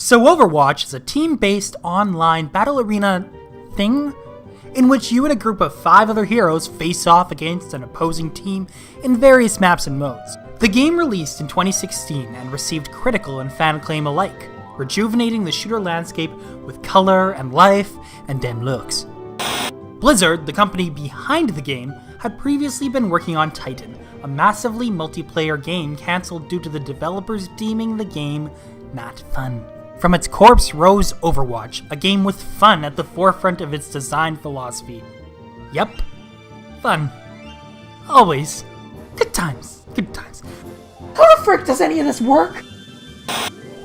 So Overwatch is a team-based online battle arena thing in which you and a group of 5 other heroes face off against an opposing team in various maps and modes. The game released in 2016 and received critical and fan acclaim alike, rejuvenating the shooter landscape with color and life and damn looks. Blizzard, the company behind the game, had previously been working on Titan, a massively multiplayer game cancelled due to the developers deeming the game not fun. From its corpse rose Overwatch, a game with fun at the forefront of its design philosophy. Yep, fun. Always. Good times, good times. How the frick does any of this work?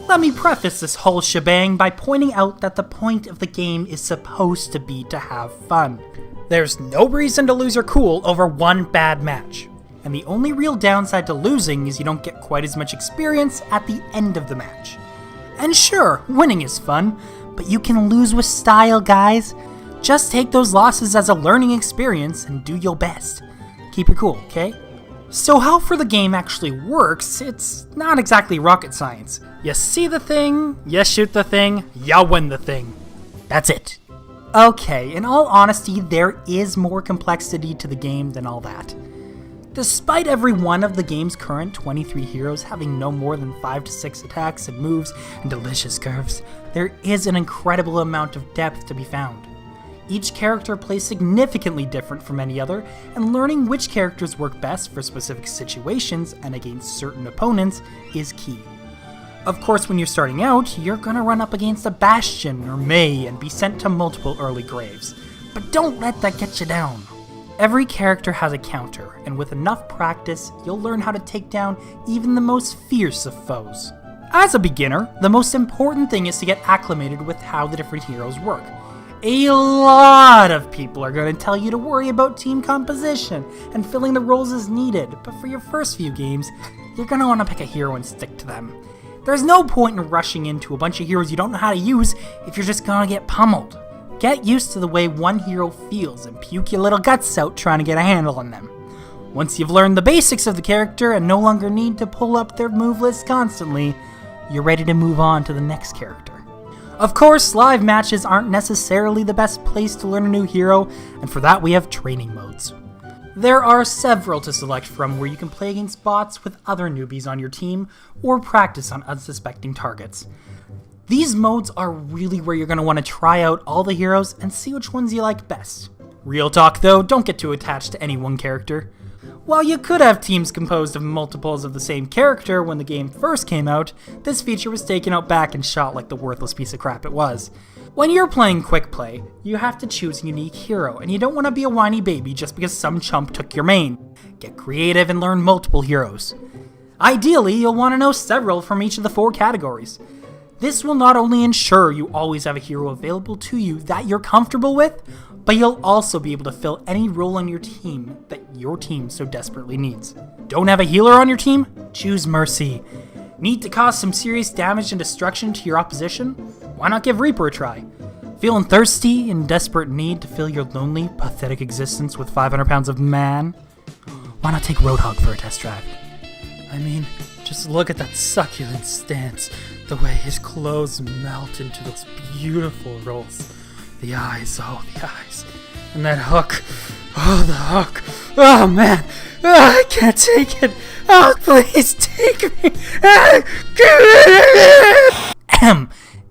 Let me preface this whole shebang by pointing out that the point of the game is supposed to be to have fun. There's no reason to lose your cool over one bad match. And the only real downside to losing is you don't get quite as much experience at the end of the match. And sure, winning is fun, but you can lose with style, guys. Just take those losses as a learning experience and do your best. Keep your cool, okay? So how the game actually works, it's not exactly rocket science. You see the thing, you shoot the thing, you win the thing. That's it. Okay, in all honesty, there is more complexity to the game than all that. Despite every one of the game's current 23 heroes having no more than 5 to 6 attacks and moves and delicious curves, there is an incredible amount of depth to be found. Each character plays significantly different from any other, and learning which characters work best for specific situations and against certain opponents is key. Of course, when you're starting out, you're gonna run up against a Bastion or Mei and be sent to multiple early graves, but don't let that get you down. Every character has a counter, and with enough practice, you'll learn how to take down even the most fierce of foes. As a beginner, the most important thing is to get acclimated with how the different heroes work. A lot of people are going to tell you to worry about team composition and filling the roles as needed, but for your first few games, you're going to want to pick a hero and stick to them. There's no point in rushing into a bunch of heroes you don't know how to use if you're just going to get pummeled. Get used to the way one hero feels and puke your little guts out trying to get a handle on them. Once you've learned the basics of the character and no longer need to pull up their move list constantly, you're ready to move on to the next character. Of course, live matches aren't necessarily the best place to learn a new hero, and for that we have training modes. There are several to select from where you can play against bots with other newbies on your team, or practice on unsuspecting targets. These modes are really where you're going to want to try out all the heroes and see which ones you like best. Real talk though, don't get too attached to any one character. While you could have teams composed of multiples of the same character when the game first came out, this feature was taken out back and shot like the worthless piece of crap it was. When you're playing quick play, you have to choose a unique hero, and you don't want to be a whiny baby just because some chump took your main. Get creative and learn multiple heroes. Ideally, you'll want to know several from each of the 4 categories. This will not only ensure you always have a hero available to you that you're comfortable with, but you'll also be able to fill any role on your team that your team so desperately needs. Don't have a healer on your team? Choose Mercy. Need to cause some serious damage and destruction to your opposition? Why not give Reaper a try? Feeling thirsty and desperate need to fill your lonely, pathetic existence with 500 pounds of man? Why not take Roadhog for a test drive? I mean, just look at that succulent stance, the way his clothes melt into those beautiful rolls. The eyes, oh the eyes. And that hook, oh the hook. Oh man, I can't take it. Oh please take me.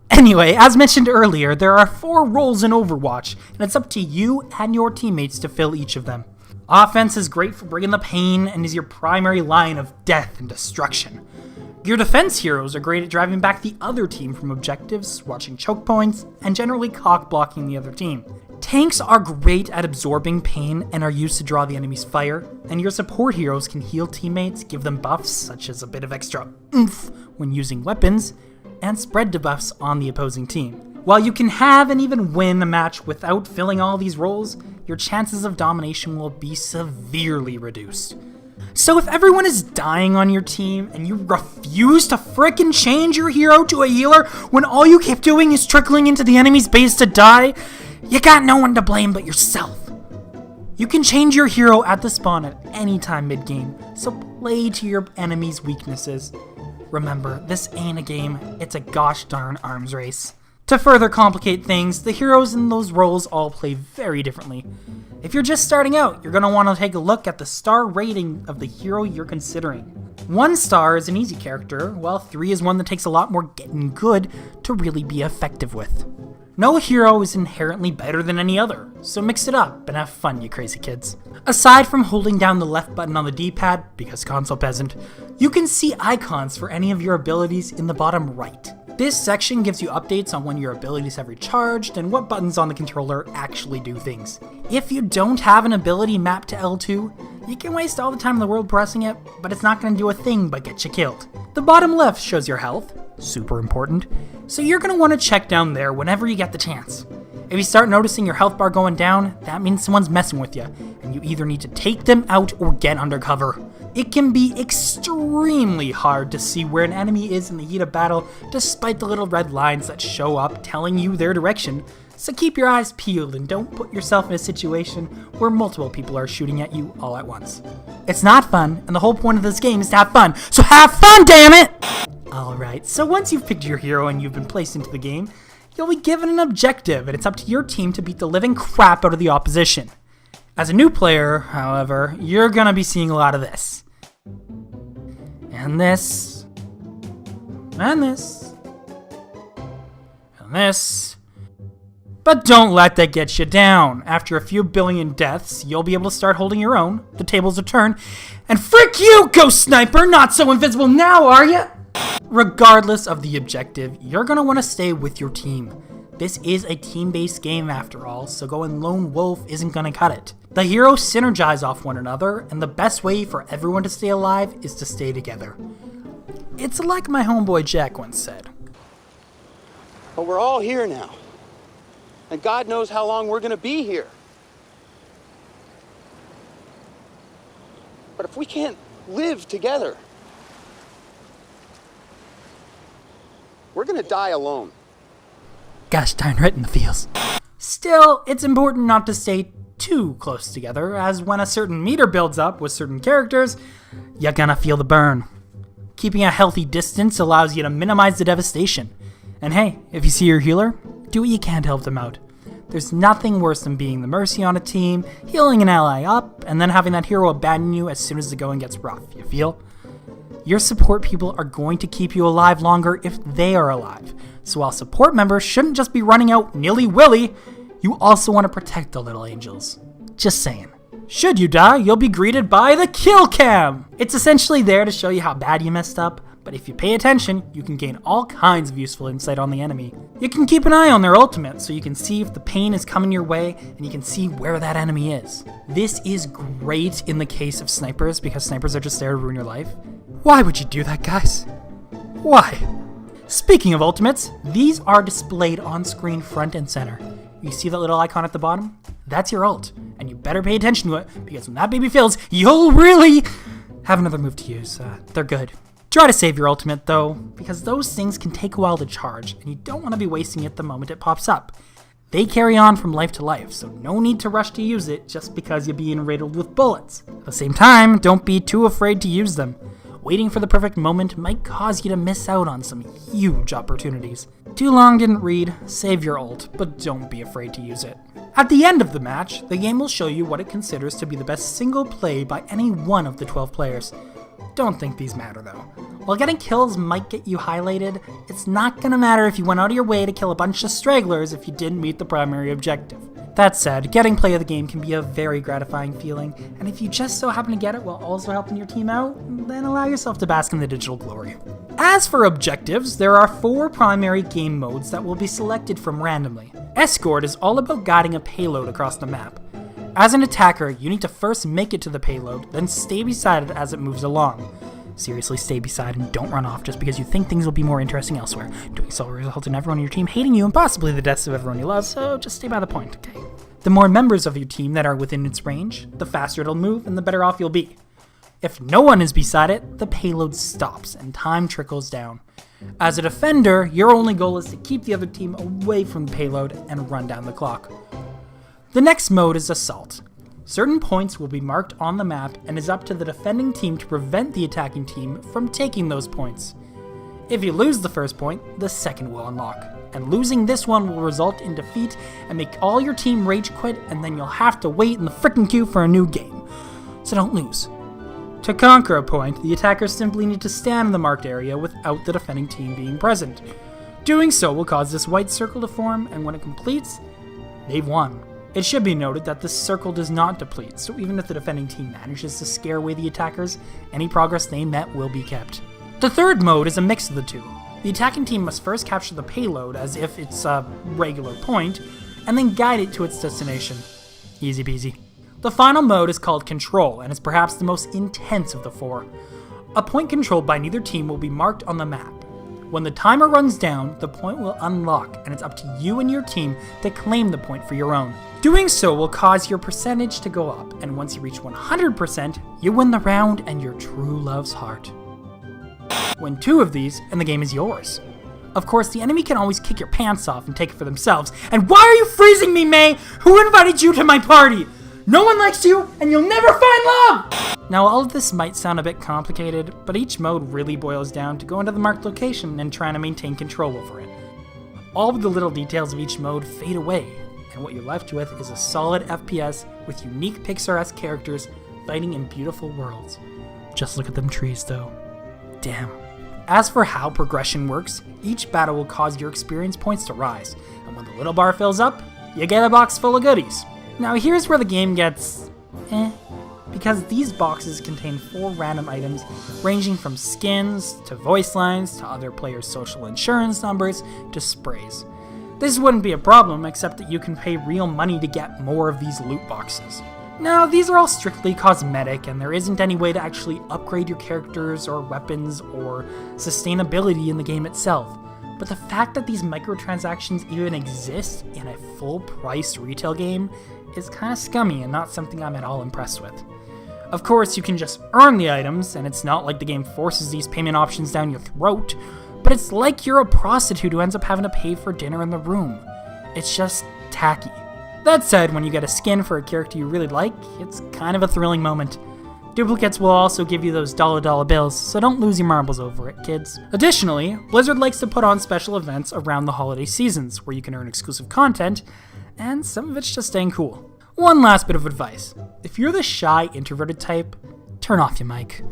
Anyway, as mentioned earlier, there are 4 roles in Overwatch, and it's up to you and your teammates to fill each of them. Offense is great for bringing the pain and is your primary line of death and destruction. Your defense heroes are great at driving back the other team from objectives, watching choke points, and generally cock-blocking the other team. Tanks are great at absorbing pain and are used to draw the enemy's fire, and your support heroes can heal teammates, give them buffs such as a bit of extra oomph when using weapons, and spread debuffs on the opposing team. While you can have and even win a match without filling all these roles, your chances of domination will be severely reduced. So if everyone is dying on your team and you refuse to frickin' change your hero to a healer when all you keep doing is trickling into the enemy's base to die, you got no one to blame but yourself. You can change your hero at the spawn at any time mid-game, so play to your enemy's weaknesses. Remember, this ain't a game, it's a gosh darn arms race. To further complicate things, the heroes in those roles all play very differently. If you're just starting out, you're going to want to take a look at the star rating of the hero you're considering. 1 star is an easy character, while 3 is one that takes a lot more getting good to really be effective with. No hero is inherently better than any other, so mix it up and have fun, you crazy kids. Aside from holding down the left button on the D-pad, because console peasant, you can see icons for any of your abilities in the bottom right. This section gives you updates on when your abilities have recharged and what buttons on the controller actually do things. If you don't have an ability mapped to L2, you can waste all the time in the world pressing it, but it's not going to do a thing but get you killed. The bottom left shows your health, super important, so you're going to want to check down there whenever you get the chance. If you start noticing your health bar going down, that means someone's messing with you, and you either need to take them out or get undercover. It can be extremely hard to see where an enemy is in the heat of battle, despite the little red lines that show up telling you their direction, so keep your eyes peeled and don't put yourself in a situation where multiple people are shooting at you all at once. It's not fun, and the whole point of this game is to have fun, so have fun, damn it! Alright, so once you've picked your hero and you've been placed into the game, you'll be given an objective, and it's up to your team to beat the living crap out of the opposition. As a new player, however, you're gonna be seeing a lot of this. And this. And this. And this. But don't let that get you down. After a few billion deaths, you'll be able to start holding your own, the tables will turn, and frick you, Ghost Sniper! Not so invisible now, are ya? Regardless of the objective, you're gonna want to stay with your team. This is a team-based game after all, so going lone wolf isn't gonna cut it. The heroes synergize off one another, and the best way for everyone to stay alive is to stay together. It's like my homeboy Jack once said. But we're all here now. And God knows how long we're gonna be here. But if we can't live together, we're gonna die alone. Gosh darn right in the feels. Still, it's important not to stay too close together, as when a certain meter builds up with certain characters, you're gonna feel the burn. Keeping a healthy distance allows you to minimize the devastation. And hey, if you see your healer, do what you can to help them out. There's nothing worse than being the mercy on a team, healing an ally up, and then having that hero abandon you as soon as the going gets rough, you feel? Your support people are going to keep you alive longer if they are alive. So while support members shouldn't just be running out nilly-willy, you also want to protect the little angels. Just saying. Should you die, you'll be greeted by the kill cam! It's essentially there to show you how bad you messed up, but if you pay attention, you can gain all kinds of useful insight on the enemy. You can keep an eye on their ultimate so you can see if the pain is coming your way and you can see where that enemy is. This is great in the case of snipers because snipers are just there to ruin your life. Why would you do that, guys? Why? Speaking of ultimates, these are displayed on screen front and center. You see that little icon at the bottom? That's your ult, and you better pay attention to it because when that baby fills, you'll really have another move to use. They're good. Try to save your ultimate though, because those things can take a while to charge, and you don't want to be wasting it the moment it pops up. They carry on from life to life, so no need to rush to use it just because you're being riddled with bullets. At the same time, don't be too afraid to use them. Waiting for the perfect moment might cause you to miss out on some huge opportunities. Too long didn't read, save your ult, but don't be afraid to use it. At the end of the match, the game will show you what it considers to be the best single play by any one of the 12 players. Don't think these matter though. While getting kills might get you highlighted, it's not gonna matter if you went out of your way to kill a bunch of stragglers if you didn't meet the primary objective. That said, getting play of the game can be a very gratifying feeling, and if you just so happen to get it while also helping your team out, then allow yourself to bask in the digital glory. As for objectives, there are 4 primary game modes that will be selected from randomly. Escort is all about guiding a payload across the map. As an attacker, you need to first make it to the payload, then stay beside it as it moves along. Seriously, stay beside and don't run off just because you think things will be more interesting elsewhere. Doing so will result in everyone on your team hating you and possibly the deaths of everyone you love, so just stay by the point, okay? The more members of your team that are within its range, the faster it'll move and the better off you'll be. If no one is beside it, the payload stops and time trickles down. As a defender, your only goal is to keep the other team away from the payload and run down the clock. The next mode is Assault. Certain points will be marked on the map and is up to the defending team to prevent the attacking team from taking those points. If you lose the first point, the second will unlock, and losing this one will result in defeat and make all your team rage quit, and then you'll have to wait in the frickin' queue for a new game. So don't lose. To conquer a point, the attackers simply need to stand in the marked area without the defending team being present. Doing so will cause this white circle to form, and when it completes, they've won. It should be noted that this circle does not deplete, so even if the defending team manages to scare away the attackers, any progress they met will be kept. The third mode is a mix of the two. The attacking team must first capture the payload as if it's a regular point, and then guide it to its destination. Easy peasy. The final mode is called Control, and is perhaps the most intense of the four. A point controlled by neither team will be marked on the map. When the timer runs down, the point will unlock, and it's up to you and your team to claim the point for your own. Doing so will cause your percentage to go up, and once you reach 100%, you win the round and your true love's heart. Win 2 of these, and the game is yours. Of course, the enemy can always kick your pants off and take it for themselves. And why are you freezing me, May? Who invited you to my party? No one likes you, and you'll never find love! Now, all of this might sound a bit complicated, but each mode really boils down to going to the marked location and trying to maintain control over it. All of the little details of each mode fade away, and what you're left with is a solid FPS with unique Pixar-esque characters fighting in beautiful worlds. Just look at them trees, though. Damn. As for how progression works, each battle will cause your experience points to rise, and when the little bar fills up, you get a box full of goodies. Now here's where the game gets because these boxes contain 4 random items ranging from skins, to voice lines, to other players' social insurance numbers, to sprays. This wouldn't be a problem except that you can pay real money to get more of these loot boxes. Now, these are all strictly cosmetic, and there isn't any way to actually upgrade your characters or weapons or sustainability in the game itself. But the fact that these microtransactions even exist in a full-price retail game is kinda scummy and not something I'm at all impressed with. Of course, you can just earn the items, and it's not like the game forces these payment options down your throat, but it's like you're a prostitute who ends up having to pay for dinner in the room. It's just tacky. That said, when you get a skin for a character you really like, it's kind of a thrilling moment. Duplicates will also give you those dollar bills, so don't lose your marbles over it, kids. Additionally, Blizzard likes to put on special events around the holiday seasons, where you can earn exclusive content, and some of it's just staying cool. One last bit of advice. If you're the shy, introverted type, turn off your mic.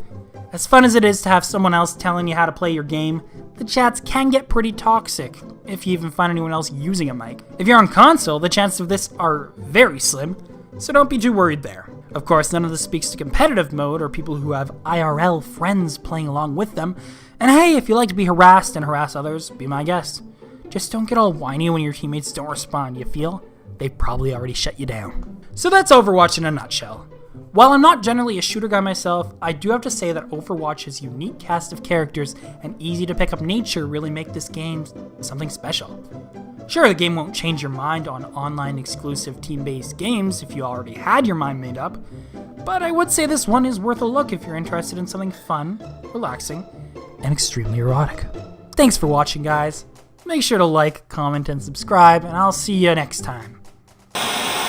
As fun as it is to have someone else telling you how to play your game, the chats can get pretty toxic, if you even find anyone else using a mic. If you're on console, the chances of this are very slim, so don't be too worried there. Of course, none of this speaks to competitive mode or people who have IRL friends playing along with them. And hey, if you like to be harassed and harass others, be my guest. Just don't get all whiny when your teammates don't respond, you feel? They've probably already shut you down. So that's Overwatch in a nutshell. While I'm not generally a shooter guy myself, I do have to say that Overwatch's unique cast of characters and easy to pick up nature really make this game something special. Sure, the game won't change your mind on online exclusive team-based games if you already had your mind made up, but I would say this one is worth a look if you're interested in something fun, relaxing, and extremely erotic. Thanks for watching, guys. Make sure to like, comment, and subscribe, and I'll see you next time.